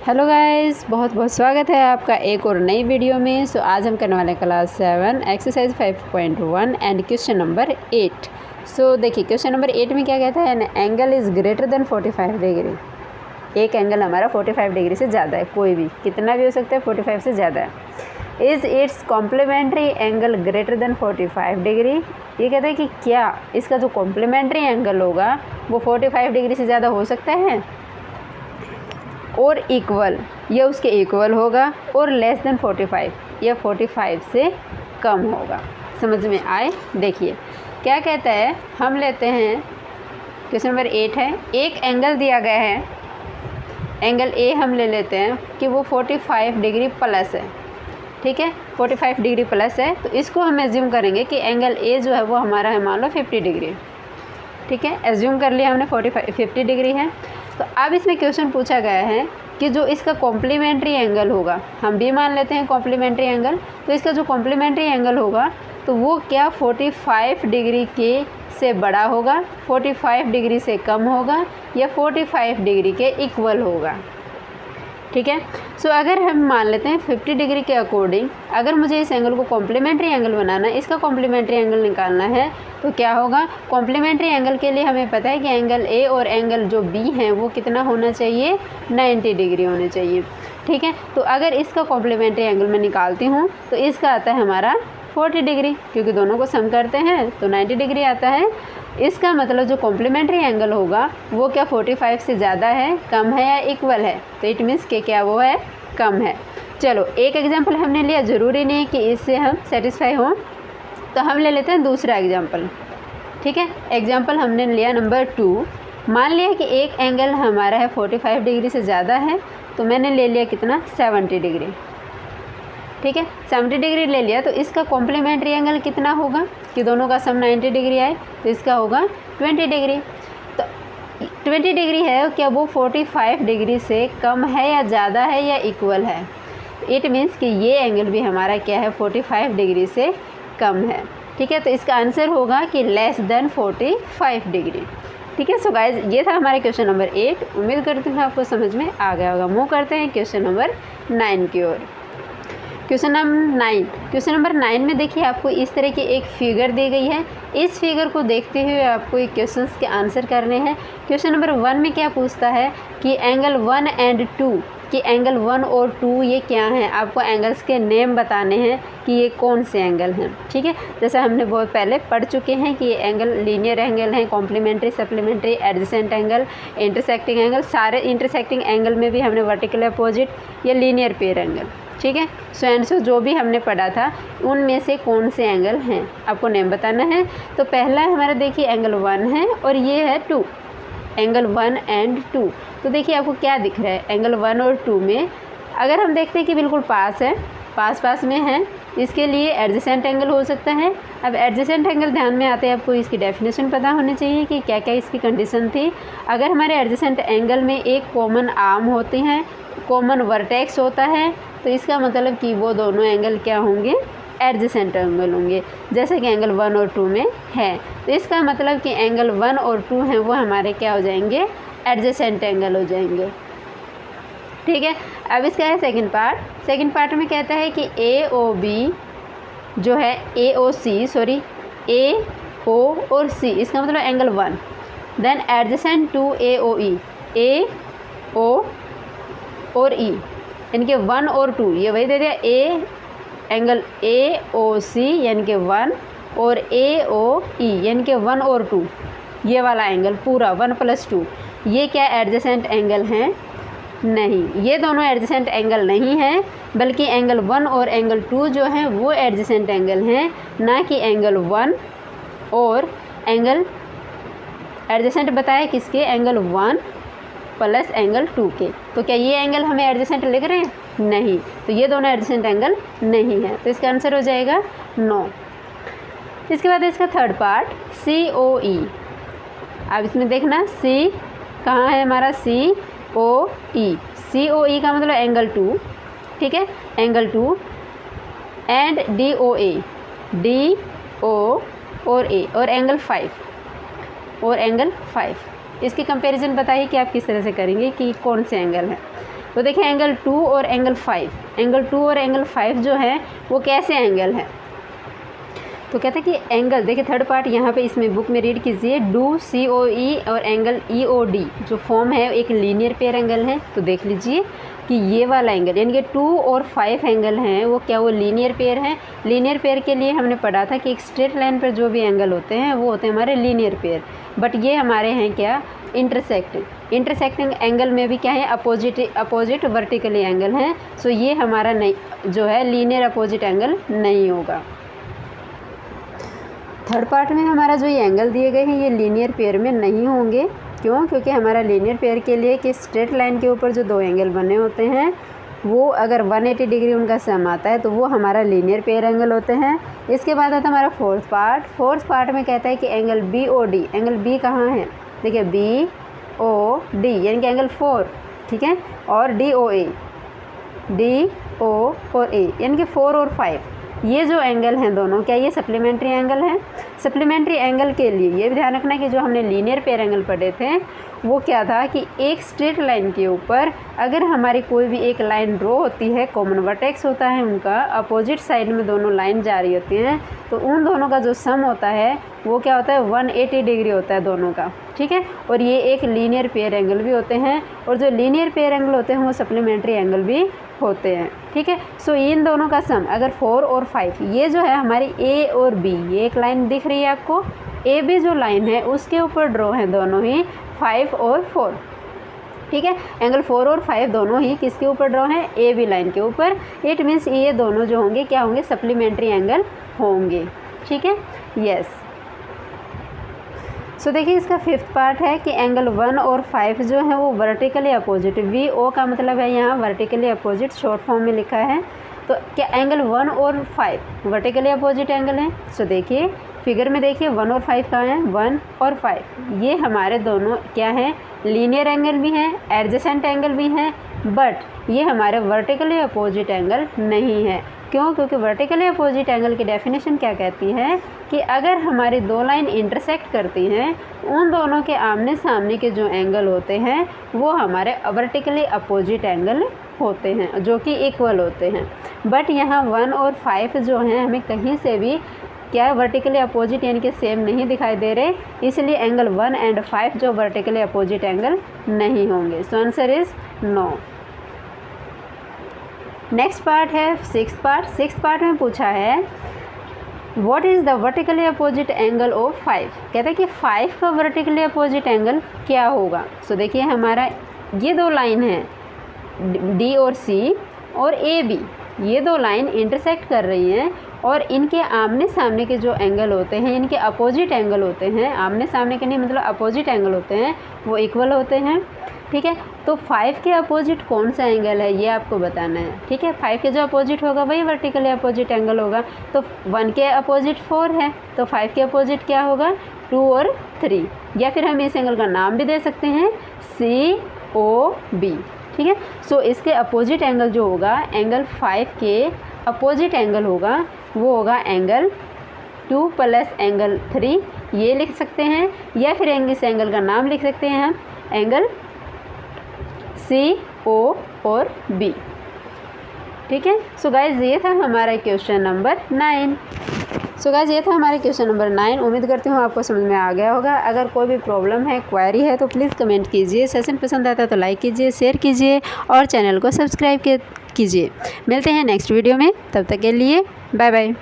Hello guys, बहुत बहुत स्वागत है आपका एक और नई वीडियो में। आज हम करने वाले class 7 exercise 5.1 and question number 8। देखिए क्वेश्चन नंबर 8 में क्या कहता है, an angle is greater than 45 degree. एक एंगल हमारा 45 डिग्री से ज़्यादा है, कोई भी कितना भी हो सकता है, 45 से ज़्यादा है। Is it's complementary angle greater than 45 degree. ये कहता है कि क्या इसका जो कॉम्प्लीमेंट्री एंगल होगा वो 45 डिग्री से ज़्यादा हो सकता है और इक्वल, या उसके इक्वल होगा, और लेस देन 45 या 45 से कम होगा। समझ में आए? देखिए क्या कहता है, हम लेते हैं क्वेश्चन नंबर 8 है। एक एंगल दिया गया है, एंगल ए हम ले लेते हैं कि वो 45 डिग्री प्लस है। ठीक है, 45 डिग्री प्लस है, तो इसको हम एज्यूम करेंगे कि एंगल ए जो है वो हमारा है मान लो 50 डिग्री। ठीक है, एज्यूम कर लिया हमने 50 डिग्री है। तो अब इसमें क्वेश्चन पूछा गया है कि जो इसका कॉम्प्लीमेंट्री एंगल होगा, हम भी मान लेते हैं कॉम्प्लीमेंट्री एंगल, तो इसका जो कॉम्प्लीमेंट्री एंगल होगा तो वो क्या 45 डिग्री के से बड़ा होगा, 45 डिग्री से कम होगा, या 45 डिग्री के इक्वल होगा। ठीक है, अगर हम मान लेते हैं 50 डिग्री के अकॉर्डिंग, अगर मुझे इस एंगल को कॉम्प्लीमेंट्री एंगल बनाना है, इसका कॉम्प्लीमेंट्री एंगल निकालना है, तो क्या होगा, कॉम्प्लीमेंट्री एंगल के लिए हमें पता है कि एंगल ए और एंगल जो बी हैं वो कितना होना चाहिए, 90 डिग्री होना चाहिए। ठीक है, तो अगर इसका कॉम्प्लीमेंट्री एंगल मैं निकालती हूँ तो इसका आता है हमारा 40 डिग्री, क्योंकि दोनों को सम करते हैं तो 90 डिग्री आता है। इसका मतलब जो कॉम्प्लीमेंट्री एंगल होगा वो क्या 45 से ज़्यादा है, कम है, या इक्वल है, तो इट मीन्स कि क्या वो है, कम है। चलो एक एग्जांपल हमने लिया, ज़रूरी नहीं कि इससे हम सेटिस्फाई हों, तो हम ले लेते हैं दूसरा एग्जांपल। ठीक है, एग्जांपल हमने लिया नंबर 2। मान लिया कि एक एंगल हमारा है 45 डिग्री से ज़्यादा है, तो मैंने ले लिया कितना, 70 डिग्री। ठीक है, 70 डिग्री ले लिया, तो इसका कॉम्प्लीमेंट्री एंगल कितना होगा कि दोनों का सम 90 डिग्री आए, तो इसका होगा 20 डिग्री। तो 20 डिग्री है, क्या वो 45 डिग्री से कम है, या ज़्यादा है, या इक्वल है? इट मीन्स कि ये एंगल भी हमारा क्या है, 45 डिग्री से कम है। ठीक है, तो इसका आंसर होगा कि लेस देन 45 डिग्री। ठीक है, सो गाइज ये था हमारे क्वेश्चन नंबर 8। उम्मीद करती हूँ आपको समझ में आ गया होगा। मूव करते हैं क्वेश्चन नंबर 9 की ओर। क्वेश्चन नंबर 9 में देखिए आपको इस तरह की एक फिगर दी गई है। इस फिगर को देखते हुए आपको ये क्वेश्चंस के आंसर करने हैं। क्वेश्चन नंबर 1 में क्या पूछता है कि एंगल 1 एंड 2, कि एंगल 1 और 2 ये क्या हैं, आपको एंगल्स के नेम बताने हैं कि ये कौन से एंगल हैं। ठीक है, जैसे हमने बहुत पहले पढ़ चुके हैं कि ये एंगल लीनियर एंगल हैं, complementary, supplementary, adjacent angle, intersecting angle. सारे इंटरसेक्टिंग एंगल में भी हमने वर्टिकल अपोजिट या लीनियर पेयर एंगल। ठीक है, सो जो भी हमने पढ़ा था उनमें से कौन से एंगल हैं आपको नेम बताना है। तो पहला हमारा देखिए एंगल 1 है और ये है 2, एंगल 1 एंड 2। तो देखिए आपको क्या दिख रहा है, एंगल 1 और 2 में अगर हम देखते हैं कि बिल्कुल पास है, पास में है, इसके लिए एडजेसेंट एंगल हो सकता है। अब एडजेसेंट एंगल ध्यान में आते हैं, आपको इसकी डेफिनेशन पता होनी चाहिए कि क्या क्या इसकी कंडीशन थी। अगर हमारे एडजेसेंट एंगल में एक कॉमन आर्म होते हैं, कॉमन वर्टेक्स होता है, तो इसका मतलब कि वो दोनों एंगल क्या होंगे, एडजेसेंट एंगल होंगे, जैसे कि एंगल 1 और 2 में है। तो इसका मतलब कि एंगल 1 और 2 हैं वो हमारे क्या हो जाएंगे, एडजेसेंट एंगल हो जाएंगे। ठीक है, अब इसका है सेकंड पार्ट में कहता है कि AOB जो है AO और C, इसका मतलब angle 1, then adjacent to AOE, AO और E, इनके 1 और 2 ये वही दे दिया, एंगल AOC यानी कि 1 और AOE यानी कि 1 और 2, ये वाला एंगल पूरा 1 + 2, ये क्या एडजेसेंट एंगल हैं? नहीं, ये दोनों एडजेसेंट एंगल नहीं हैं, बल्कि एंगल 1 और एंगल 2 जो हैं वो एडजेसेंट एंगल हैं, ना कि एंगल 1 और एंगल एडजेसेंट बताया किसके, एंगल 1 + एंगल 2 के। तो क्या ये एंगल हमें एडजेसेंट लिख रहे हैं? नहीं, तो ये दोनों एडजेसेंट एंगल नहीं है, तो इसका आंसर हो जाएगा 9। इसके बाद इसका थर्ड पार्ट COE। अब इसमें देखना C कहाँ है हमारा, COE का मतलब एंगल 2। ठीक है, एंगल 2 एंड DOA, DO और A और एंगल 5 इसकी कंपैरिजन बताइए कि आप किस तरह से करेंगे कि कौन से एंगल है। तो देखिए एंगल 2 और एंगल 5, एंगल 2 और एंगल 5 जो है वो कैसे एंगल है। तो कहते हैं कि एंगल, देखिए थर्ड पार्ट यहाँ पे इसमें बुक में रीड कीजिए, डू COE और एंगल EOD जो फॉर्म है एक लीनियर पेयर एंगल है। तो देख लीजिए कि ये वाला एंगल यानी कि 2 और 5 एंगल हैं वो क्या, वो लीनियर पेयर हैं। लीनियर पेयर के लिए हमने पढ़ा था कि एक स्ट्रेट लाइन पर जो भी एंगल होते हैं वो होते हैं हमारे लीनियर पेयर, बट ये हमारे हैं क्या, इंटरसेक्टिंग एंगल में भी क्या है, अपोजिट वर्टिकली एंगल हैं। सो ये हमारा नहीं जो है लीनियर अपोजिट एंगल नहीं होगा। थर्ड पार्ट में हमारा जो ये एंगल दिए गए हैं ये लीनियर पेयर में नहीं होंगे। क्यों? क्योंकि हमारा लीनियर पेयर के लिए कि स्ट्रेट लाइन के ऊपर जो दो एंगल बने होते हैं वो अगर 180 डिग्री उनका सम आता है तो वो हमारा लीनियर पेयर एंगल होते हैं। इसके बाद आता है हमारा फोर्थ पार्ट में कहता है कि एंगल BOD, एंगल B कहाँ है, देखिए BOD यानी कि एंगल 4, ठीक है, और DOA और A यानी कि 4 और 5, ये जो एंगल हैं दोनों क्या ये सप्लीमेंट्री एंगल हैं। सप्लीमेंट्री एंगल के लिए ये भी ध्यान रखना कि जो हमने लीनियर पेयर एंगल पढ़े थे वो क्या था कि एक स्ट्रेट लाइन के ऊपर अगर हमारी कोई भी एक लाइन ड्रॉ होती है, कॉमन वर्टेक्स होता है उनका, अपोजिट साइड में दोनों लाइन जा रही होती हैं, तो उन दोनों का जो सम होता है वो क्या होता है 180 डिग्री होता है दोनों का, ठीक है। और ये एक लीनियर पेयर एंगल भी होते हैं, और जो लीनियर पेयर एंगल होते हैं वो सप्लीमेंट्री एंगल भी होते हैं, ठीक है। सो इन दोनों का सम अगर 4 और 5, ये जो है हमारी A और B, ये एक लाइन दिख रही है आपको, AB जो लाइन है उसके ऊपर ड्रॉ है दोनों ही 5 और 4, ठीक है। एंगल 4 और 5 दोनों ही किसके ऊपर ड्रॉ हैं, AB लाइन के ऊपर। इट मीन्स ये दोनों जो होंगे क्या होंगे, सप्लीमेंट्री एंगल होंगे, ठीक है, यस। सो देखिए इसका फिफ्थ पार्ट है कि एंगल 1 और 5 जो है वो वर्टिकली अपोजिट, VO का मतलब है यहाँ वर्टिकली अपोजिट, शॉर्ट फॉर्म में लिखा है। तो क्या एंगल 1 और 5 वर्टिकली अपोजिट एंगल हैं। सो देखिए फिगर में देखिए 1 और 5 कहाँ हैं, 1 और 5 ये हमारे दोनों क्या हैं, लीनियर एंगल भी हैं, एडजेसेंट एंगल भी हैं, बट ये हमारे वर्टिकली अपोजिट एंगल नहीं है। क्यों? क्योंकि वर्टिकली अपोजिट एंगल की डेफिनेशन क्या कहती है कि अगर हमारी दो लाइन इंटरसेक्ट करती हैं उन दोनों के आमने सामने के जो एंगल होते हैं वो हमारे वर्टिकली अपोजिट एंगल होते हैं जो कि इक्वल होते हैं। बट यहाँ 1 और 5 जो हैं हमें कहीं से भी क्या वर्टिकली अपोजिट यानी कि सेम नहीं दिखाई दे रहे, इसलिए एंगल 1 एंड 5 जो वर्टिकली अपोजिट एंगल नहीं होंगे। So answer is no. Next part है सिक्स पार्ट में पूछा है what is the vertically opposite angle of 5। कहते हैं कि 5 का वर्टिकली अपोजिट एंगल क्या होगा। सो देखिए हमारा ये दो लाइन है D और C और AB, ये दो लाइन इंटरसेक्ट कर रही हैं और इनके आमने सामने के जो एंगल होते हैं, इनके अपोजिट एंगल होते हैं, आमने सामने के नहीं मतलब अपोजिट एंगल होते हैं, वो इक्वल होते हैं, ठीक है। तो 5 के अपोजिट कौन सा एंगल है ये आपको बताना है, ठीक है। 5 के जो अपोजिट होगा वही वर्टिकली अपोजिट एंगल होगा। तो 1 के अपोजिट 4 है तो 5 के अपोजिट क्या होगा, 2 और 3, या फिर हम इस एंगल का नाम भी दे सकते हैं COB, ठीक है। सो इसके अपोजिट एंगल जो होगा एंगल 5 के अपोजिट एंगल होगा वो होगा एंगल 2 प्लस एंगल 3, ये लिख सकते हैं, या फिर इस एंगल का नाम लिख सकते हैं हम एंगल CO और B, ठीक है। सो गाइज ये था हमारा क्वेश्चन नंबर 9। उम्मीद करती हूँ आपको समझ में आ गया होगा। अगर कोई भी प्रॉब्लम है, क्वेरी है तो प्लीज़ कमेंट कीजिए। सेशन पसंद आता है तो लाइक कीजिए, शेयर कीजिए और चैनल को सब्सक्राइब कीजिए। मिलते हैं नेक्स्ट वीडियो में, तब तक के लिए बाय बाय।